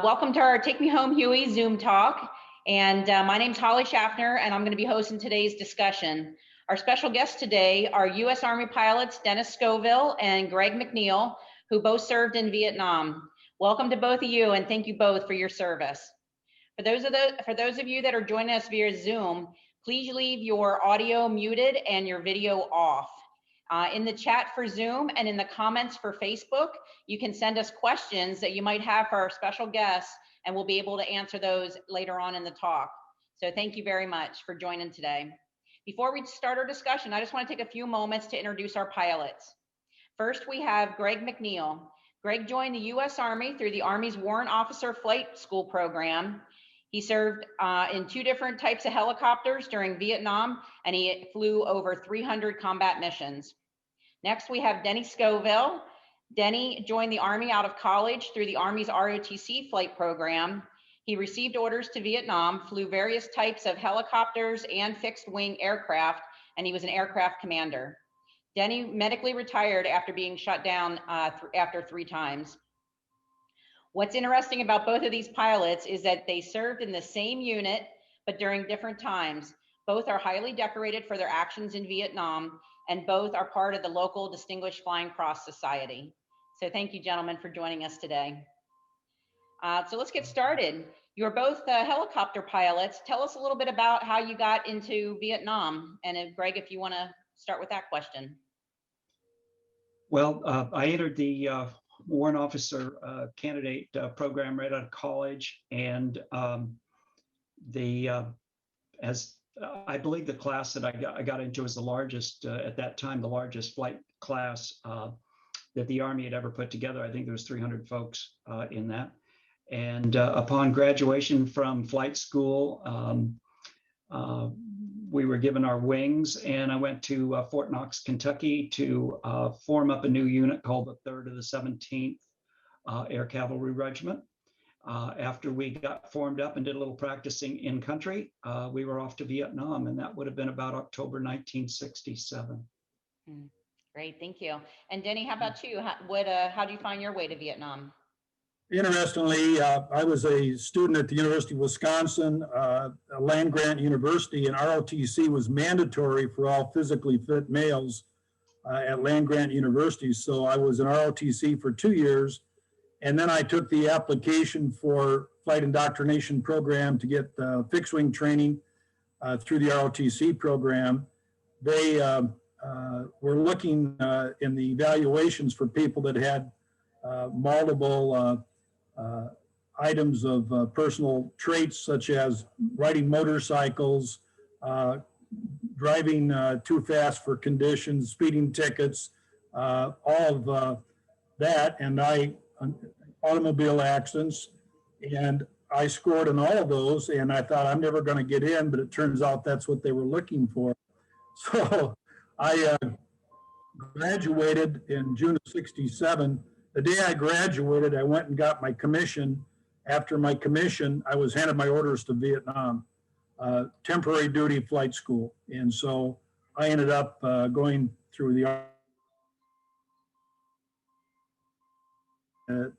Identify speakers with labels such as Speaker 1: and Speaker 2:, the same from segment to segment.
Speaker 1: Welcome to our Take Me Home Huey Zoom talk. And my name's Holly Shaffner, and I'm going to be hosting today's discussion. Our special guests today are U.S. Army pilots Denny Scoville and Greg McNeil, who both served in Vietnam. Welcome to both of you, and thank you both for your service. For those of you that are joining us via Zoom, please leave your audio muted and your video off. In the chat for Zoom and in the comments for Facebook, you can send us questions that you might have for our special guests, and we'll be able to answer those later on in the talk. So thank you very much for joining today. Before we start our discussion, I just want to take a few moments to introduce our pilots. First, we have Greg McNeil. Greg joined the U.S. Army through the Army's Warrant Officer Flight School program. He served in 2 different types of helicopters during Vietnam, and he flew over 300 combat missions. Next, we have Denny Scoville. Denny joined the Army out of college through the Army's ROTC flight program. He received orders to Vietnam, flew various types of helicopters and fixed-wing aircraft, and he was an aircraft commander. Denny medically retired after being shut down after 3 times. What's interesting about both of these pilots is that they served in the same unit, but during different times. Both are highly decorated for their actions in Vietnam, and both are part of the local Distinguished Flying Cross Society. So thank you, gentlemen, for joining us today. So let's get started. You're both helicopter pilots. Tell us a little bit about how you got into Vietnam. And Greg, if you want to start with that question.
Speaker 2: Well, I entered the warrant officer candidate program right out of college, and as I believe the class that I got into was the largest at that time, the largest flight class that the Army had ever put together. I think there was 300 folks in that. And upon graduation from flight school, we were given our wings, and I went to Fort Knox, Kentucky to form up a new unit called the 3rd of the 17th Air Cavalry Regiment. After we got formed up and did a little practicing in country, we were off to Vietnam, and that would have been about October 1967.
Speaker 1: Great, thank you. And Denny, how about you? How do you find your way to Vietnam?
Speaker 3: Interestingly, I was a student at the University of Wisconsin, a land-grant university, and ROTC was mandatory for all physically fit males at land-grant universities. So I was in ROTC for 2 years, and then I took the application for flight indoctrination program to get fixed-wing training through the ROTC program. They were looking in the evaluations for people that had multiple items of personal traits, such as riding motorcycles, driving too fast for conditions, speeding tickets, all of that, and automobile accidents, and I scored in all of those, and I thought I'm never going to get in, but it turns out that's what they were looking for. So I graduated in June of '67. The day I graduated, I went and got my commission. After my commission, I was handed my orders to Vietnam, temporary duty flight school. And so I ended up going through the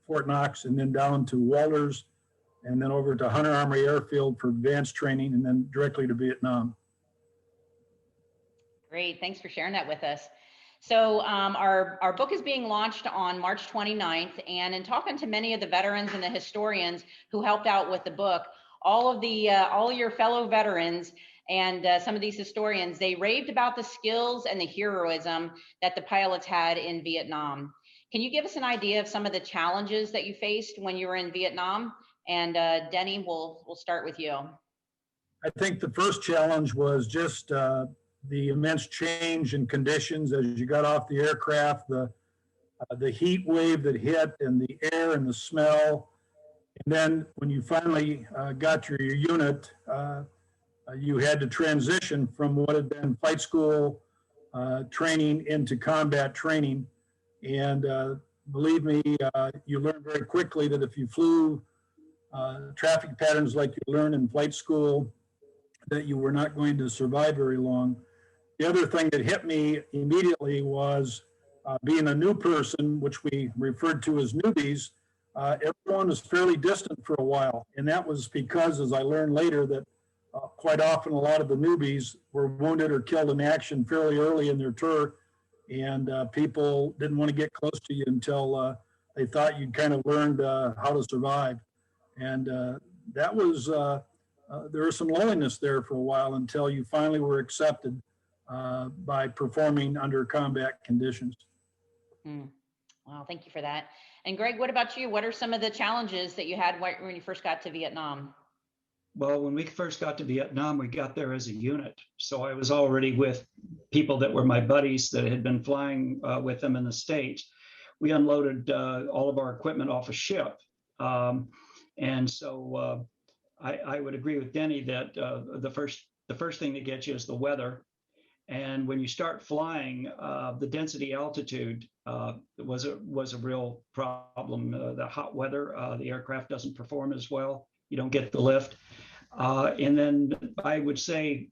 Speaker 3: Fort Knox, and then down to Walters, and then over to Hunter Armory Airfield for advanced training, and then directly to Vietnam.
Speaker 1: Great, thanks for sharing that with us. So our book is being launched on March 29th, and in talking to many of the veterans and the historians who helped out with the book, all of your fellow veterans and some of these historians, they raved about the skills and the heroism that the pilots had in Vietnam. Can you give us an idea of some of the challenges that you faced when you were in Vietnam? And Denny, we'll start with you.
Speaker 3: I think the first challenge was just the immense change in conditions as you got off the aircraft, the heat wave that hit, and the air and the smell. And then when you finally got to your unit, you had to transition from what had been flight school training into combat training. And believe me, you learn very quickly that if you flew traffic patterns like you learn in flight school, that you were not going to survive very long. The other thing that hit me immediately was being a new person, which we referred to as newbies. everyone was fairly distant for a while. And that was because, as I learned later, that quite often a lot of the newbies were wounded or killed in action fairly early in their tour. And people didn't want to get close to you until they thought you'd kind of learned how to survive. And that was, there was some loneliness there for a while until you finally were accepted by performing under combat conditions.
Speaker 1: Wow, thank you for that. And Greg, what about you? What are some of the challenges that you had when you first got to Vietnam?
Speaker 2: Well, when we first got to Vietnam, we got there as a unit. So I was already with people that were my buddies that had been flying with them in the States. We unloaded all of our equipment off a ship. And so I would agree with Denny that the first thing that gets you is the weather. And when you start flying, the density altitude was a real problem. The hot weather, the aircraft doesn't perform as well. You don't get the lift. And then I would say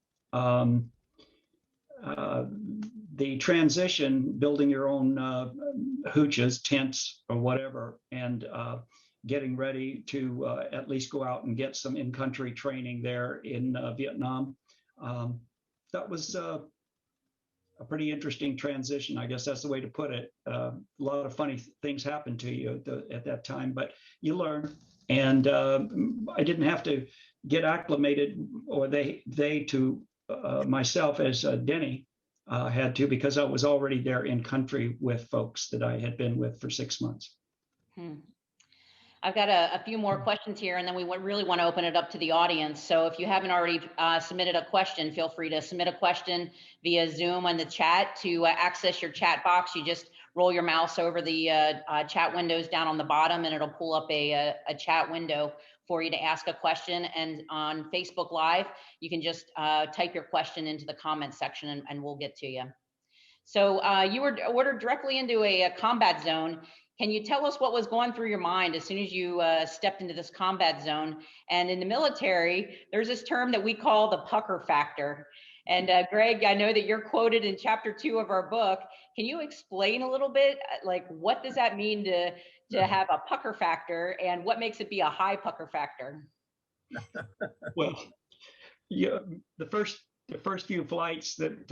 Speaker 2: the transition, building your own hooches, tents, or whatever, and getting ready to at least go out and get some in-country training there in Vietnam. That was a pretty interesting transition. I guess that's the way to put it. A lot of funny things happened to you at that time, but you learn. And I didn't have to get acclimated, or they to myself as Denny had to, because I was already there in country with folks that I had been with for 6 months.
Speaker 1: I've got a few more questions here, and then we really want to open it up to the audience. So if you haven't already submitted a question, feel free to submit a question via Zoom on the chat. To access your chat box, you just roll your mouse over the chat windows down on the bottom, and it'll pull up a chat window for you to ask a question. And on Facebook Live, you can just type your question into the comment section, and we'll get to you. So you were ordered directly into a combat zone. Can you tell us what was going through your mind as soon as you stepped into this combat zone? And in the military, there's this term that we call the pucker factor. And Greg, I know that you're quoted in chapter 2 of our book. Can you explain a little bit, like, what does that mean to have a pucker factor, and what makes it be a high pucker factor?
Speaker 2: Well, yeah, the first few flights that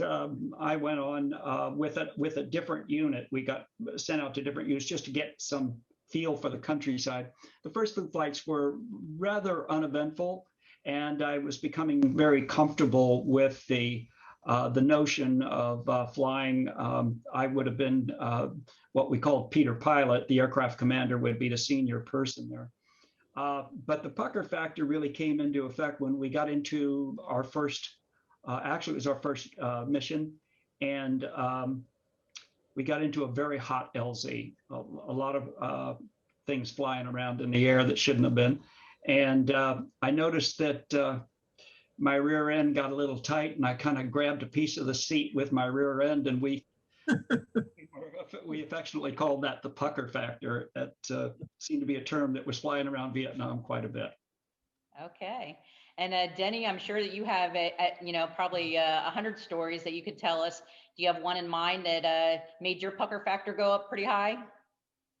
Speaker 2: I went on with a different unit, we got sent out to different units just to get some feel for the countryside. The first few flights were rather uneventful, and I was becoming very comfortable with the notion of flying. I would have been what we called Peter Pilot. The aircraft commander would be the senior person there. But the pucker factor really came into effect when we got into our first, actually it was our first mission, and we got into a very hot LZ, a lot of things flying around in the air that shouldn't have been. And I noticed that my rear end got a little tight, and I kind of grabbed a piece of the seat with my rear end, and we affectionately called that the pucker factor. That seemed to be a term that was flying around Vietnam quite a bit.
Speaker 1: Okay. And Denny, I'm sure that you have probably 100 stories that you could tell us. Do you have one in mind that made your pucker factor go up pretty high?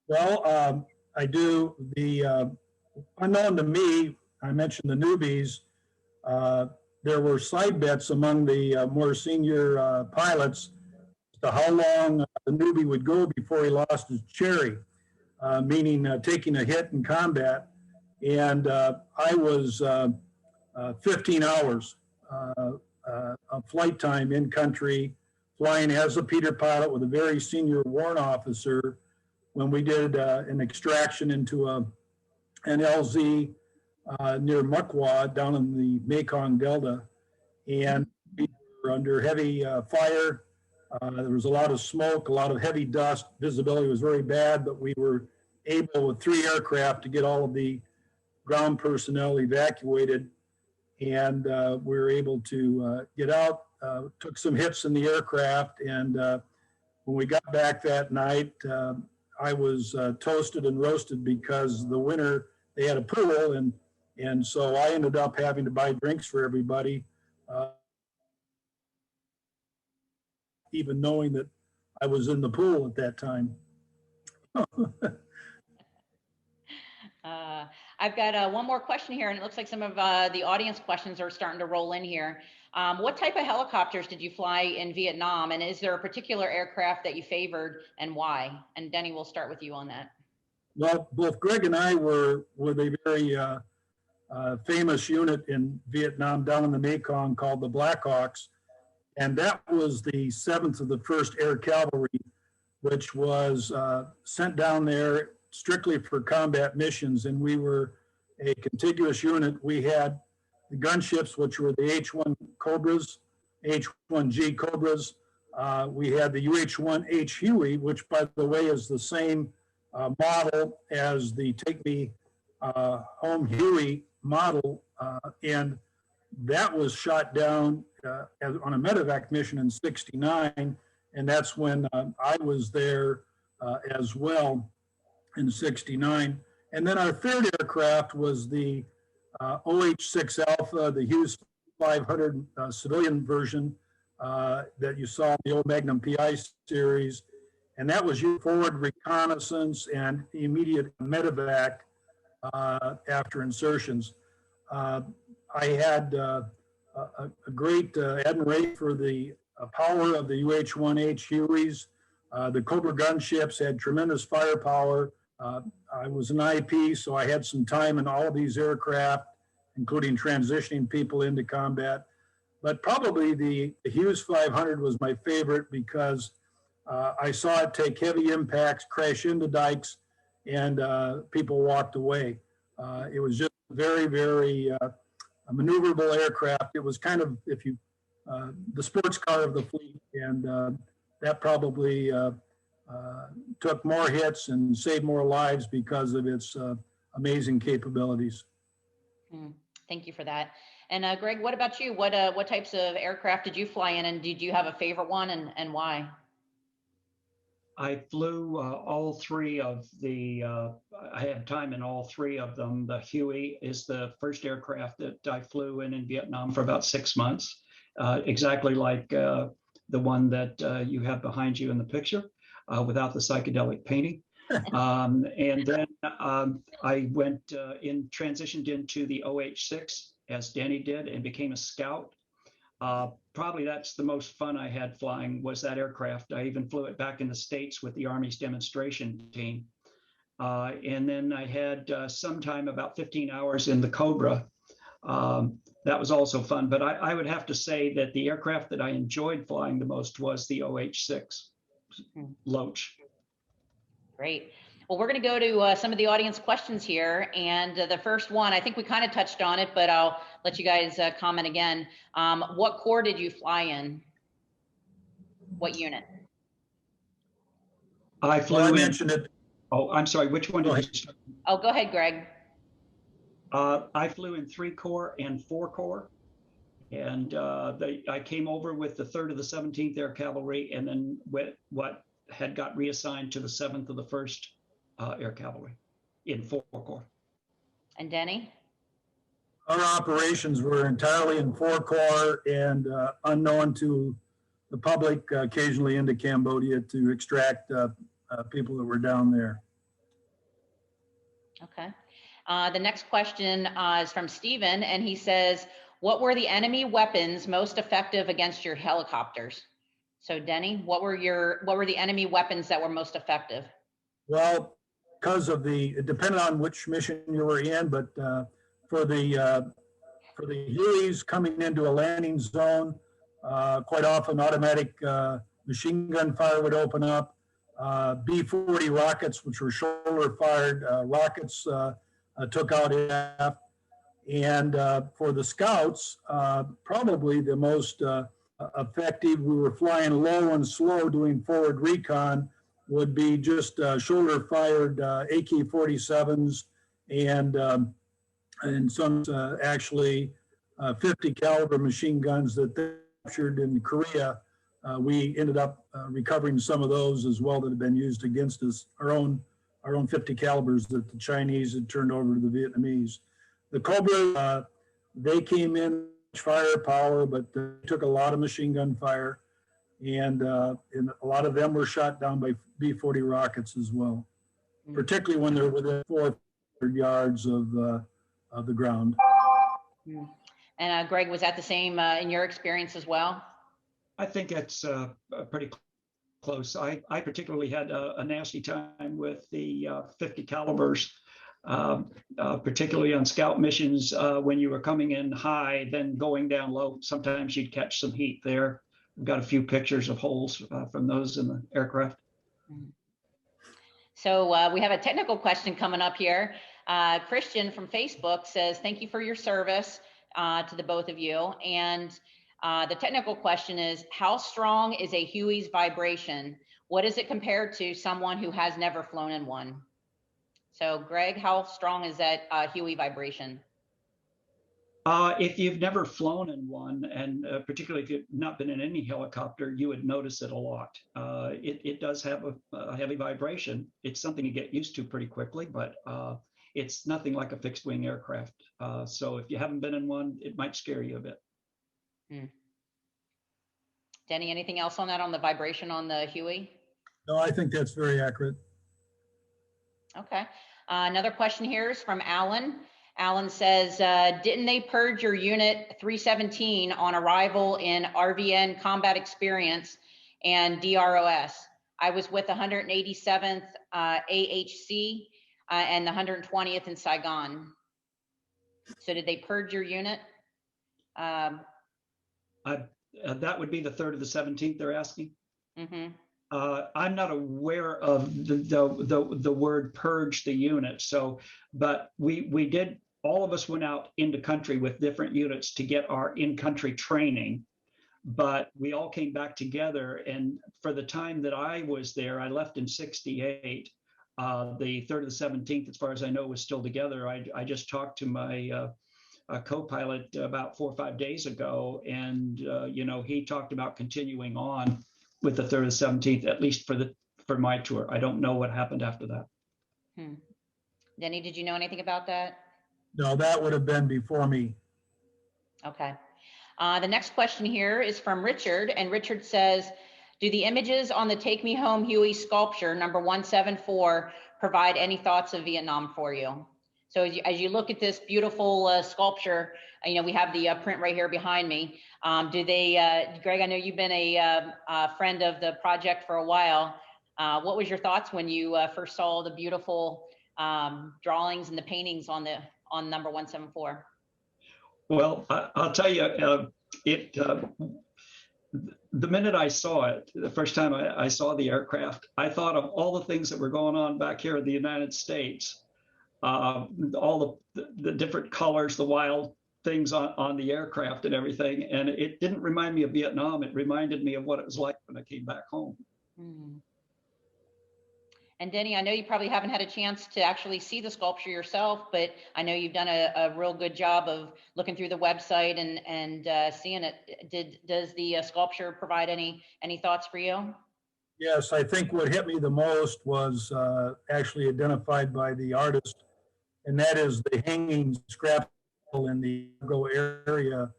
Speaker 3: Well, I do. The unknown to me, I mentioned the newbies. There were side bets among the more senior pilots as to how long the newbie would go before he lost his cherry, meaning taking a hit in combat. And I was 15 hours of flight time in country, flying as a Peter Pilot with a very senior warrant officer when we did an extraction into an LZ near Mukwa down in the Mekong Delta. And we were under heavy fire. There was a lot of smoke, a lot of heavy dust. Visibility was very bad, but we were able with 3 aircraft to get all of the ground personnel evacuated. And we were able to get out, took some hits in the aircraft. And when we got back that night, I was toasted and roasted because the winter, they had a pool, and so I ended up having to buy drinks for everybody, even knowing that I was in the pool at that time.
Speaker 1: Uh, I've got one more question here, and it looks like some of the audience questions are starting to roll in here. What type of helicopters did you fly in Vietnam, and is there a particular aircraft that you favored and why? And Denny, we'll start with you on that.
Speaker 3: Well, both Greg and I were with a very famous unit in Vietnam down in the Mekong called the Blackhawks. And that was the 7th of the 1st Air Cavalry, which was sent down there strictly for combat missions. And we were a contiguous unit. We had the gunships, which were the H-1 Cobras, H-1G Cobras. We had the UH-1H Huey, which, by the way, is the same model as the Take Me Home Huey model. And that was shot down on a medevac mission in '69. And that's when I was there as well in '69. And then our third aircraft was the OH-6 Alpha, the Hughes 500 civilian version that you saw in the old Magnum PI series. And that was used forward reconnaissance and immediate medevac after insertions. I had a great admiration for the power of the UH-1H Hueys. The Cobra gunships had tremendous firepower. I was an IP, so I had some time in all of these aircraft, including transitioning people into combat. But probably the Hughes 500 was my favorite because I saw it take heavy impacts, crash into dikes, and people walked away. It was just very, very a maneuverable aircraft. It was kind of, if you, the sports car of the fleet, and that probably took more hits and saved more lives because of its amazing capabilities.
Speaker 1: Thank you for that. And Greg, what about you? What types of aircraft did you fly in, and did you have a favorite one, and why?
Speaker 2: I flew all three of the, I had time in all three of them. The Huey is the first aircraft that I flew in Vietnam for about 6 months, exactly like the one that you have behind you in the picture, without the psychedelic painting. And then I went transitioned into the OH-6 as Denny did and became a scout. Probably that's the most fun I had flying was that aircraft. I even flew it back in the States with the Army's demonstration team. And then I had sometime about 15 hours in the Cobra. That was also fun, but I would have to say that the aircraft that I enjoyed flying the most was the OH-6 Loach.
Speaker 1: Great. Well, we're going to go to some of the audience questions here. And the first one, I think we kind of touched on it, but I'll let you guys comment again. What corps did you fly in? What unit?
Speaker 2: I flew
Speaker 3: I mentioned it.
Speaker 2: Oh, I'm sorry. Which one did you start?
Speaker 1: Oh, go ahead, Greg.
Speaker 2: I flew in 3 Corps and 4 Corps. And I came over with the 3rd of the 17th Air Cavalry, and then what had got reassigned to the 7th of the 1st Air Cavalry in 4 Corps.
Speaker 1: And Denny?
Speaker 3: Our operations were entirely in 4 Corps and unknown to the public, occasionally into Cambodia to extract people that were down there.
Speaker 1: Okay. The next question is from Stephen, and he says, what were the enemy weapons most effective against your helicopters? So Denny, what were the enemy weapons that were most effective?
Speaker 3: Well, because of it depended on which mission you were in, but for the Hueys coming into a landing zone, quite often automatic machine gun fire would open up. B-40 rockets, which were shoulder fired rockets, took out aft. And for the scouts, probably the most effective, we were flying low and slow doing forward recon, would be just shoulder fired AK-47s and some actually 50 caliber machine guns that they captured in Korea. We ended up recovering some of those as well that had been used against us, our own 50 calibers that the Chinese had turned over to the Vietnamese. The Cobra, they came in firepower, but they took a lot of machine gun fire, and a lot of them were shot down by B-40 rockets as well, particularly when they're within 4 or yards of the ground.
Speaker 1: And Greg, was that the same in your experience as well?
Speaker 2: I think it's pretty close. I particularly had a nasty time with the 50 calibers, particularly on scout missions when you were coming in high, then going down low. Sometimes you'd catch some heat there. We've got a few pictures of holes from those in the aircraft.
Speaker 1: So we have a technical question coming up here. Christian from Facebook says, thank you for your service to the both of you. And the technical question is, how strong is a Huey's vibration? What is it compared to someone who has never flown in one? So Greg, how strong is that Huey vibration?
Speaker 2: If you've never flown in one, and particularly if you've not been in any helicopter, you would notice it a lot. It does have a heavy vibration. It's something you get used to pretty quickly, but it's nothing like a fixed wing aircraft. So if you haven't been in one, it might scare you a bit.
Speaker 1: Denny, anything else on that, on the vibration on the Huey?
Speaker 3: No, I think that's very accurate.
Speaker 1: Okay. Another question here is from Alan. Alan says, didn't they purge your unit 317 on arrival in RVN combat experience and DROS? I was with 187th AHC and the 120th in Saigon. So did they purge your unit?
Speaker 2: That would be the 3rd of the 17th they're asking. I'm not aware of the word purge the unit. So, but we did, all of us went out into country with different units to get our in-country training, but we all came back together. And for the time that I was there, I left in 68. The 3rd of the 17th, as far as I know, was still together. I just talked to my co-pilot about 4 or 5 days ago, and you know, he talked about continuing on with the 3rd of the 17th, at least for my tour. I don't know what happened after that.
Speaker 1: Denny, did you know anything about that?
Speaker 3: No, that would have been before me.
Speaker 1: Okay. The next question here is from Richard, and Richard says, do the images on the Take Me Home Huey sculpture number 174 provide any thoughts of Vietnam for you? So as you look at this beautiful sculpture, you know, we have the print right here behind me. Do they, Greg, I know you've been a friend of the project for a while. What was your thoughts when you first saw the beautiful drawings and the paintings on number 174?
Speaker 2: Well, I'll tell you, the minute I saw it, the first time I saw the aircraft, I thought of all the things that were going on back here in the United States. All the different colors, the wild things on the aircraft and everything. And it didn't remind me of Vietnam. It reminded me of what it was like when I came back home.
Speaker 1: And Denny, I know you probably haven't had a chance to actually see the sculpture yourself, but I know you've done a real good job of looking through the website and seeing it. Does the sculpture provide any thoughts for you?
Speaker 3: Yes, I think what hit me the most was actually identified by the artist, and that is the hanging scrap in the cargo area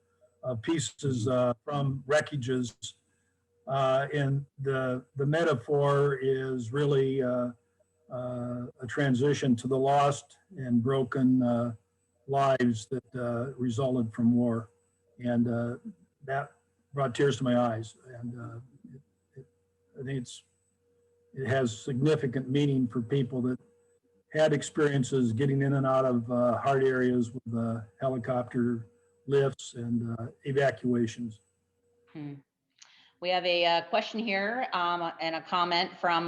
Speaker 3: of pieces from wreckages. And the metaphor is really a transition to the lost and broken lives that resulted from war. And that brought tears to my eyes. And I think it has significant meaning for people that had experiences getting in and out of hard areas with helicopter lifts and evacuations.
Speaker 1: We have a question here and a comment from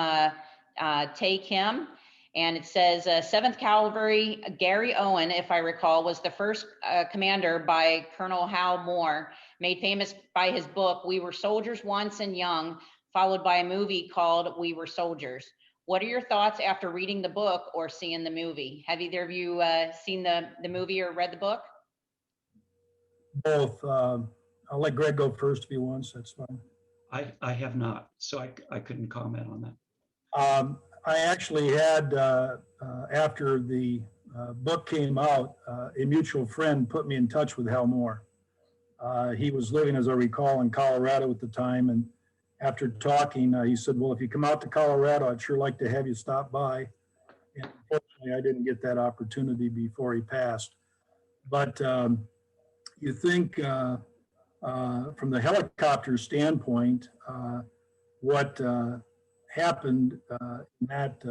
Speaker 1: Tay Kim, and it says 7th Cavalry Gary Owen, if I recall, was the first commander by Colonel Hal Moore, made famous by his book We Were Soldiers Once and Young, followed by a movie called We Were Soldiers. What are your thoughts after reading the book or seeing the movie? Have either of you seen the movie or read the book?
Speaker 3: Both. I'll let Greg go first if he wants. That's fine.
Speaker 2: I have not, so I couldn't comment on that.
Speaker 3: I actually had, after the book came out, a mutual friend put me in touch with Hal Moore. He was living, as I recall, in Colorado at the time, and after talking, he said, well, if you come out to Colorado, I'd sure like to have you stop by. And unfortunately, I didn't get that opportunity before he passed. But you think from the helicopter standpoint, what happened in that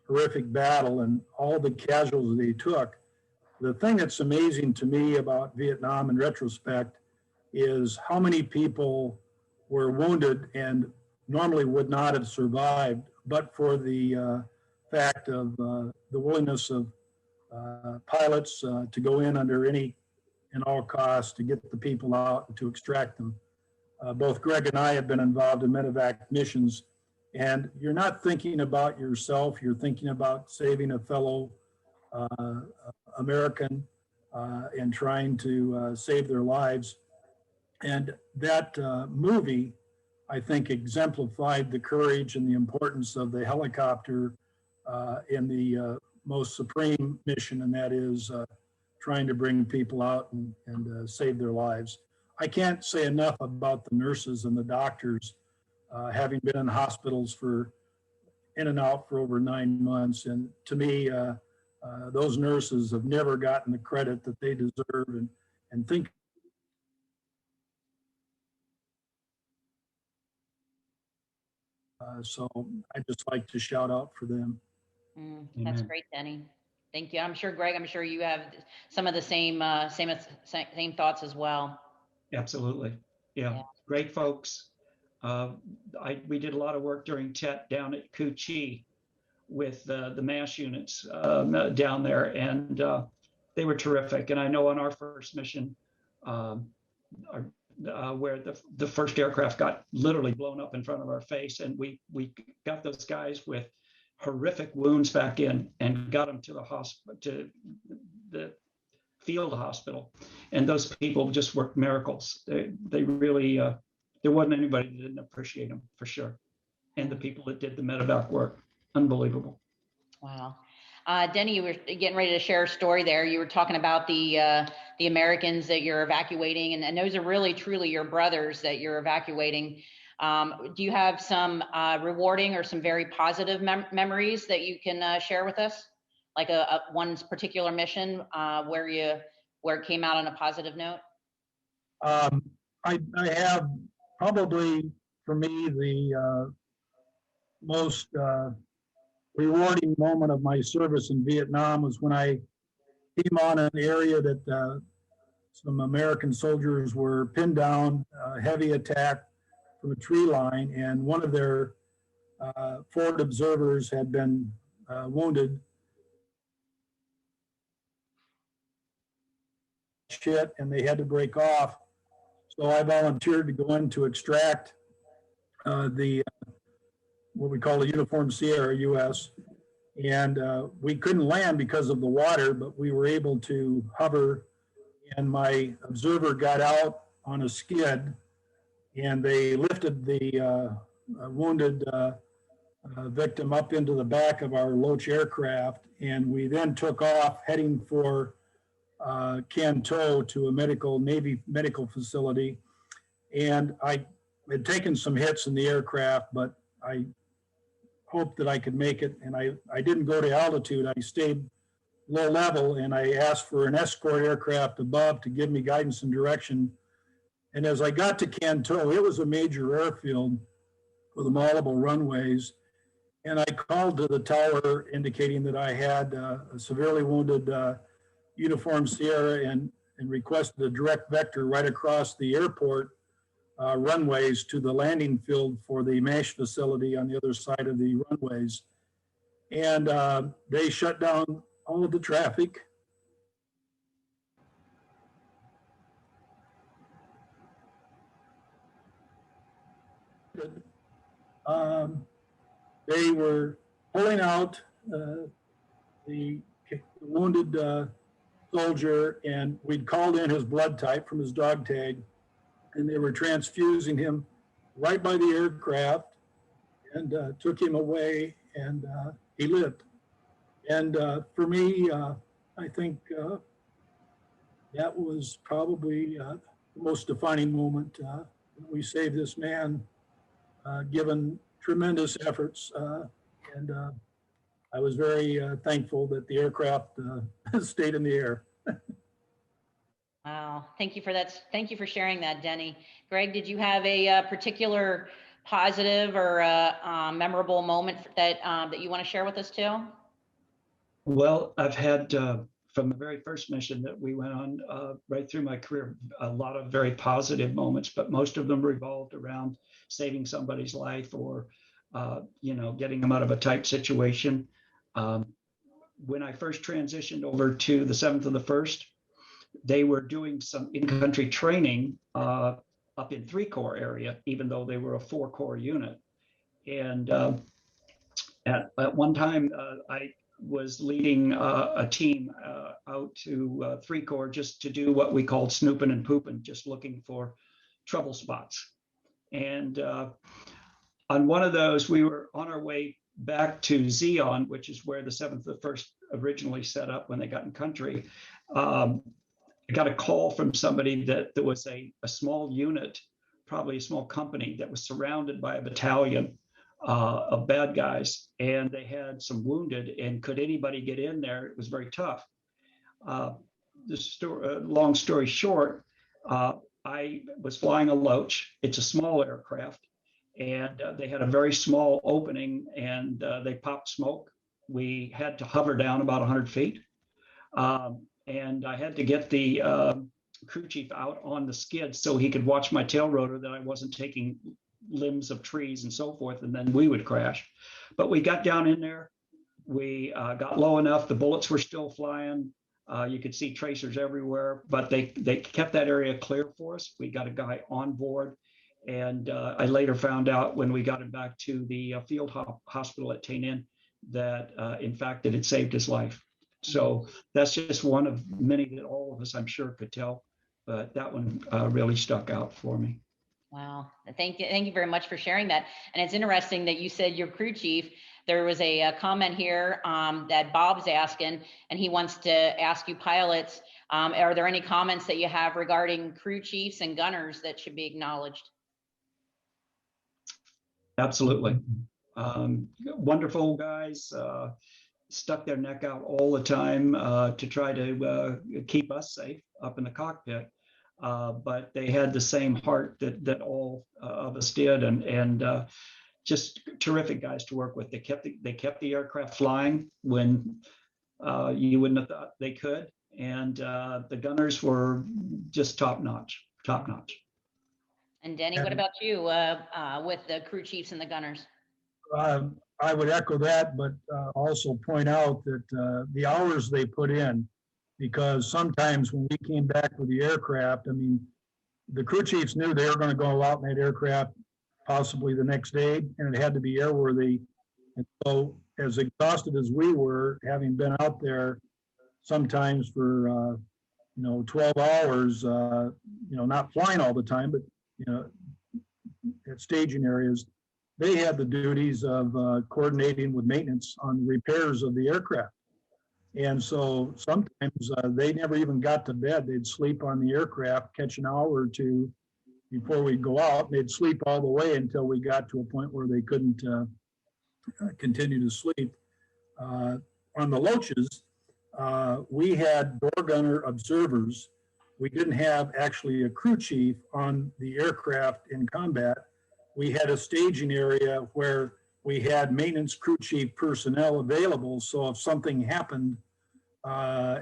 Speaker 3: horrific battle and all the casualties they took, the thing that's amazing to me about Vietnam in retrospect is how many people were wounded and normally would not have survived, but for the fact of the willingness of pilots to go in under any and all costs to get the people out and to extract them. Both Greg and I have been involved in medevac missions, and you're not thinking about yourself, you're thinking about saving a fellow American and trying to save their lives. And that movie, I think, exemplified the courage and the importance of the helicopter in the most supreme mission, and that is trying to bring people out and save their lives. I can't say enough about the nurses and the doctors, having been in hospitals for in and out for over 9 months. And to me, those nurses have never gotten the credit that they deserve, and think so I just like to shout out for them.
Speaker 1: That's great, Denny. Thank you. I'm sure, Greg, I'm sure you have some of the same thoughts as well.
Speaker 2: Absolutely. Yeah. Great folks. We did a lot of work during Tet down at Cu Chi with the MASH units down there, and they were terrific. And I know on our first mission, where the first aircraft got literally blown up in front of our face, and we got those guys with horrific wounds back in and got them to the hospital, to the field hospital, and those people just worked miracles. They really there wasn't anybody that didn't appreciate them, for sure. And the people that did the medevac work, unbelievable.
Speaker 1: Wow. Denny, you were getting ready to share a story there. You were talking about the Americans that you're evacuating, and those are really truly your brothers that you're evacuating. Do you have some rewarding or some very positive memories that you can share with us? Like one particular mission where it came out on a positive note?
Speaker 3: I have probably, for me, the most rewarding moment of my service in Vietnam was when I came on an area that some American soldiers were pinned down, heavy attack from a tree line, and one of their forward observers had been wounded. And they had to break off. So I volunteered to go in to extract the what we call the Uniform Sierra US. And we couldn't land because of the water, but we were able to hover, and my observer got out on a skid, and they lifted the wounded victim up into the back of our Loach aircraft, and we then took off heading for Can Tho to a Navy medical facility. And I had taken some hits in the aircraft, but I hoped that I could make it. And I didn't go to altitude. I stayed low level, and I asked for an escort aircraft above to give me guidance and direction. And as I got to Can Tho, it was a major airfield with multiple runways. And I called to the tower indicating that I had a severely wounded Uniform Sierra and requested a direct vector right across the airport runways to the landing field for the MASH facility on the other side of the runways. And they shut down all of the traffic. They were pulling out the wounded soldier, and we'd called in his blood type from his dog tag, and they were transfusing him right by the aircraft, and took him away, and he lived. And for me, I think that was probably the most defining moment. We saved this man, given tremendous efforts, and I was very thankful that the aircraft stayed in the air.
Speaker 1: Wow, thank you for that. Thank you for sharing that, Denny. Greg, did you have a, particular positive or memorable moment that that you want to share with us too?
Speaker 2: Well, I've had from the very first mission that we went on right through my career, a lot of very positive moments, but most of them revolved around saving somebody's life or, getting them out of a tight situation. When I first transitioned over to the 7th of the 1st, they were doing some in-country training up in 3-Corps area, even though they were a 4-Corps unit. And at one time, I was leading a team out to 3-Corps just to do what we called snooping and pooping, just looking for trouble spots. And on one of those, we were on our way back to Zion, which is where the 7th of the 1st originally set up when they got in country. I got a call from somebody that there was a small unit, probably a small company that was surrounded by a battalion of bad guys, and they had some wounded, and could anybody get in there? It was very tough. Long story short, I was flying a Loach. It's a small aircraft, and they had a very small opening, and they popped smoke. We had to hover down about 100 feet. And I had to get the crew chief out on the skid so he could watch my tail rotor, that I wasn't taking limbs of trees and so forth, and then we would crash. But we got down in there. We got low enough. The bullets were still flying. You could see tracers everywhere, but they kept that area clear for us. We got a guy on board. And I later found out when we got him back to the field hospital at Tain that, in fact, it had saved his life. So that's just one of many that all of us, I'm sure, could tell, but that one really stuck out for me.
Speaker 1: Wow, thank you very much for sharing that. And it's interesting that you said your crew chief. There was a comment here that Bob's asking, and he wants to ask you pilots, are there any comments that you have regarding crew chiefs and gunners that should be acknowledged?
Speaker 2: Absolutely. Wonderful guys. Stuck their neck out all the time to try to keep us safe up in the cockpit. But they had the same heart that all of us did, and just terrific guys to work with. They kept the aircraft flying when you wouldn't have thought they could, and the gunners were just top notch.
Speaker 1: And Denny, what about you with the crew chiefs and the gunners?
Speaker 3: I would echo that, but also point out that the hours they put in, because sometimes when we came back with the aircraft, I mean, the crew chiefs knew they were going to go out in that aircraft possibly the next day, and it had to be airworthy. And so as exhausted as we were, having been out there sometimes for, 12 hours, not flying all the time, but, at staging areas, they had the duties of coordinating with maintenance on repairs of the aircraft. And so sometimes they never even got to bed. They'd sleep on the aircraft, catch an hour or two before we'd go out. They'd sleep all the way until we got to a point where they couldn't continue to sleep. On the Loaches, we had door gunner observers. We didn't have actually a crew chief on the aircraft in combat. We had a staging area where we had maintenance crew chief personnel available. So if something happened,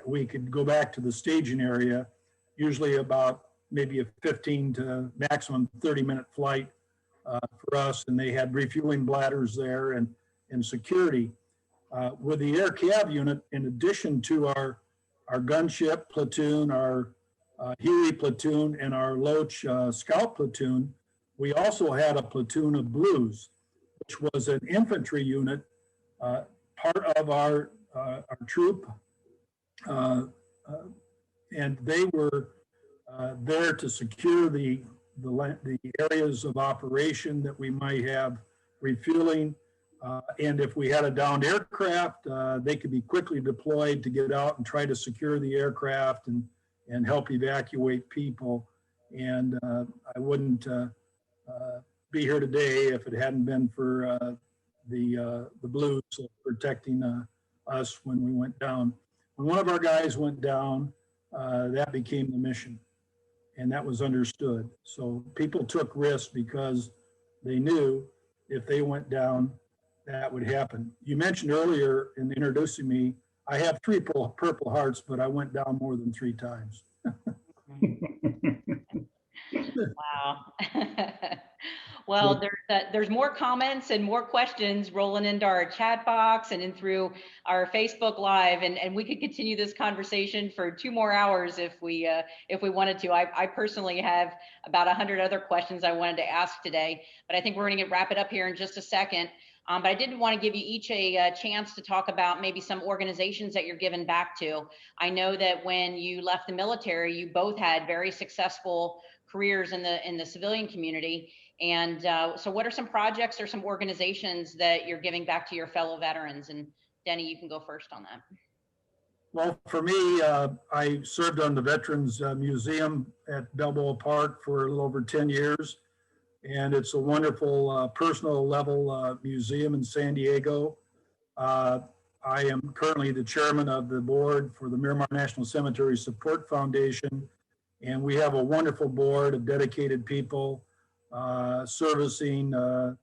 Speaker 3: we could go back to the staging area, usually about maybe a 15 to maximum 30-minute flight for us. And they had refueling bladders there and security. With the air cav unit, in addition to our gunship platoon, our Huey platoon, and our Loach scout platoon, we also had a platoon of Blues, which was an infantry unit, part of our troop. And they were there to secure the areas of operation that we might have refueling. And if we had a downed aircraft, they could be quickly deployed to get out and try to secure the aircraft and help evacuate people. And I wouldn't be here today if it hadn't been for the blues of protecting us when we went down. When one of our guys went down, that became the mission, and that was understood. So people took risks because they knew if they went down, that would happen. You mentioned earlier in introducing me, I have 3 Purple Hearts, but I went down more than 3 times.
Speaker 1: Wow. Well, there's more comments and more questions rolling into our chat box and in through our Facebook Live, and we could continue this conversation for 2 more hours if we wanted to. I personally have about 100 other questions I wanted to ask today, but I think we're going to wrap it up here in just a second. But I did want to give you each a chance to talk about maybe some organizations that you're giving back to. I know that when you left the military, you both had very successful careers in the civilian community. And so what are some projects or some organizations that you're giving back to your fellow veterans? And Denny, you can go first on that.
Speaker 3: Well, for me, I served on the Veterans Museum at Balboa Park for a little over 10 years. And it's a wonderful personal level museum in San Diego. I am currently the chairman of the board for the Miramar National Cemetery Support Foundation. And we have a wonderful board of dedicated people servicing the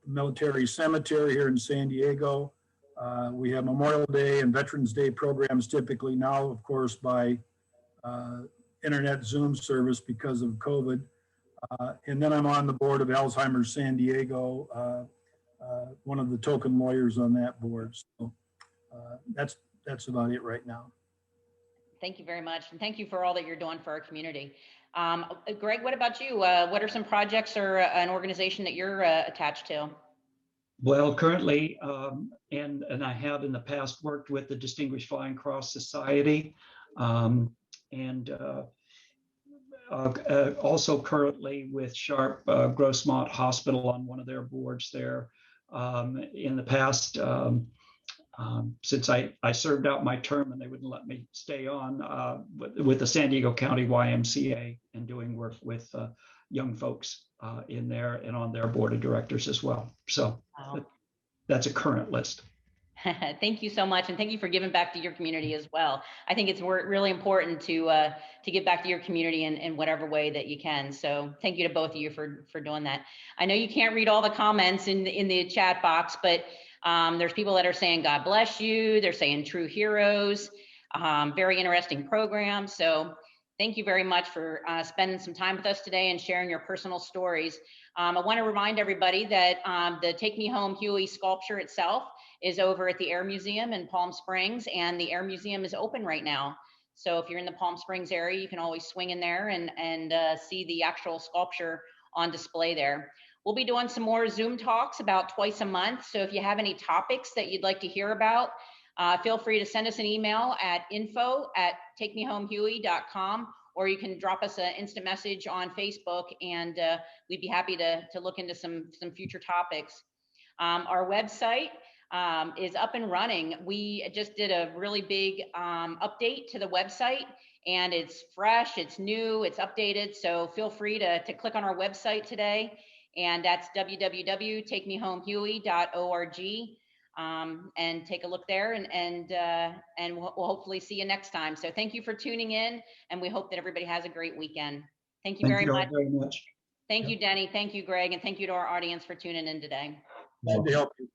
Speaker 3: military cemetery here in San Diego. We have Memorial Day and Veterans Day programs typically now, of course, by internet Zoom service because of COVID. And then I'm on the board of Alzheimer's San Diego, one of the token lawyers on that board. So that's about it right now.
Speaker 1: Thank you very much. And thank you for all that you're doing for our community. Greg, what about you? What are some projects or an organization that you're attached to?
Speaker 2: Well, currently, and I have in the past worked with the Distinguished Flying Cross Society, and also currently with Sharp Grossmont Hospital on one of their boards there. In the past, since I served out my term and they wouldn't let me stay on, with the San Diego County YMCA and doing work with young folks in there and on their board of directors as well. So wow. That's a current list.
Speaker 1: Thank you so much, and thank you for giving back to your community as well. I think it's really important to give back to your community in whatever way that you can. So thank you to both of you for doing that. I know you can't read all the comments in the chat box, but there's people that are saying God bless you. They're saying true heroes. Very interesting program. So thank you very much for spending some time with us today and sharing your personal stories. I want to remind everybody that the Take Me Home Huey sculpture itself is over at the Air Museum in Palm Springs, and the Air Museum is open right now. So if you're in the Palm Springs area, you can always swing in there and see the actual sculpture on display there. We'll be doing some more Zoom talks about twice a month. So if you have any topics that you'd like to hear about, feel free to send us an email at info@takemehomehuey.com, or you can drop us an instant message on Facebook, and we'd be happy to look into some future topics. Our website is up and running. We just did a really big update to the website, and it's fresh, it's new, it's updated. So feel free to click on our website today, and that's www.takemehomehuey.org. And take a look there, and we'll hopefully see you next time. So thank you for tuning in, and we hope that everybody has a great weekend. Thank you very much. Thank you, Denny. Thank you, Greg, and thank you to our audience for tuning in today.
Speaker 3: Glad to help you.